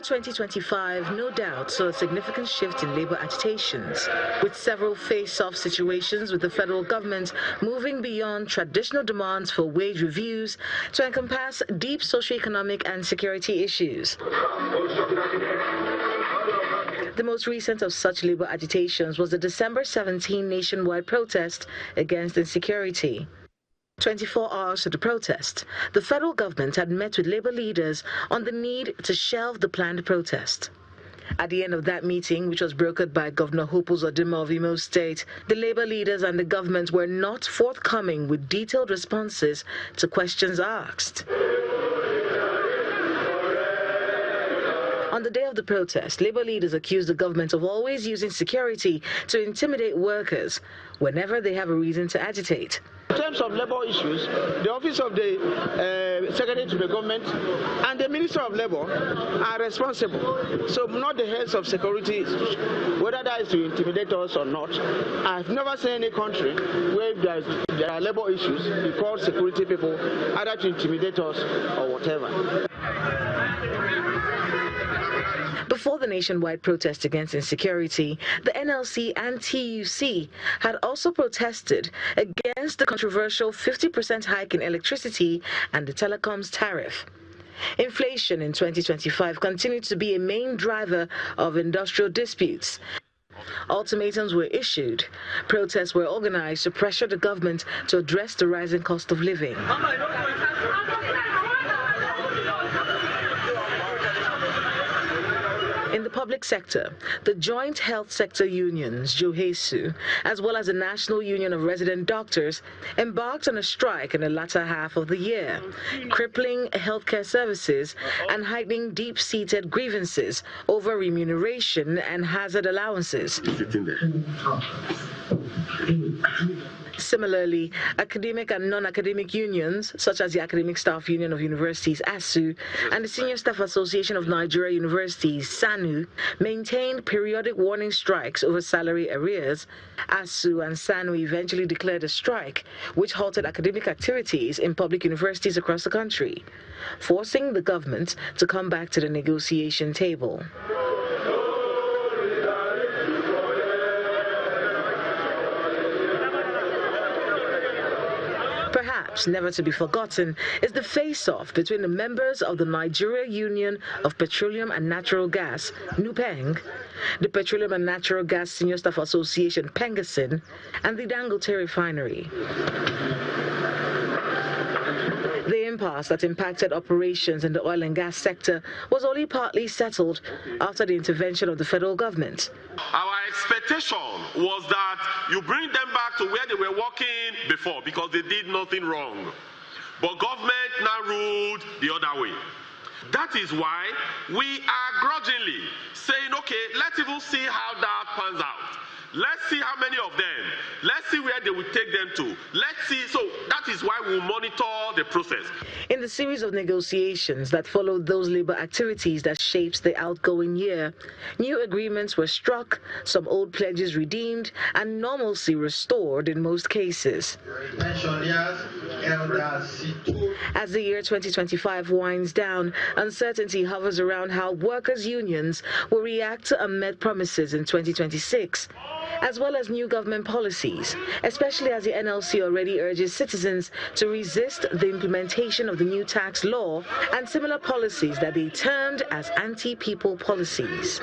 2025 no doubt saw a significant shift in labor agitations, with several face-off situations with the federal government moving beyond traditional demands for wage reviews to encompass deep socioeconomic and security issues. The most recent of such labor agitations was the December 17 nationwide protest against insecurity. 24 hours to the protest, the federal government had met with labor leaders on the need to shelve the planned protest. At the end of that meeting, which was brokered by Governor Hope Uzodinma of Imo State, the labor leaders and the government were not forthcoming with detailed responses to questions asked. On the day of the protest, labor leaders accused the government of always using security to intimidate workers whenever they have a reason to agitate. In terms of labor issues, the office of the Secretary to the government and the Minister of Labor are responsible. So not the heads of security, whether that is to intimidate us or not. I've never seen any country where there are labor issues, we call security people either to intimidate us or whatever. Before the nationwide protest against insecurity, the NLC and TUC had also protested against the controversial 50% hike in electricity and the telecoms tariff. Inflation in 2025 continued to be a main driver of industrial disputes. Ultimatums were issued. Protests were organized to pressure the government to address the rising cost of living. In the public sector, the Joint Health Sector Unions, JOHESU, as well as the National Union of Resident Doctors, embarked on a strike in the latter half of the year, crippling healthcare services and heightening deep-seated grievances over remuneration and hazard allowances. Similarly, academic and non-academic unions, such as the Academic Staff Union of Universities, ASU, and the Senior Staff Association of Nigeria Universities, SANU, maintained periodic warning strikes over salary arrears. ASU and SANU eventually declared a strike, which halted academic activities in public universities across the country, forcing the government to come back to the negotiation table. Perhaps never to be forgotten is the face-off between the members of the Nigeria Union of Petroleum and Natural Gas, NUPENG, the Petroleum and Natural Gas Senior Staff Association, PENGASIN, and the Dangote Refinery. The impasse that impacted operations in the oil and gas sector was only partly settled after the intervention of the federal government. Our expectation was that you bring them back to where they were working before because they did nothing wrong. But government now ruled the other way. That is why we are grudgingly saying, okay, let's even see how that pans out. Let's see how many of them. Let's see where they will take them to. Let's see. So that is why we'll monitor the process. In the series of negotiations that followed those labor activities that shaped the outgoing year, new agreements were struck, some old pledges redeemed, and normalcy restored in most cases. As the year 2025 winds down, uncertainty hovers around how workers' unions will react to unmet promises in 2026. As well as new government policies, especially as the NLC already urges citizens to resist the implementation of the new tax law and similar policies that they termed as anti-people policies.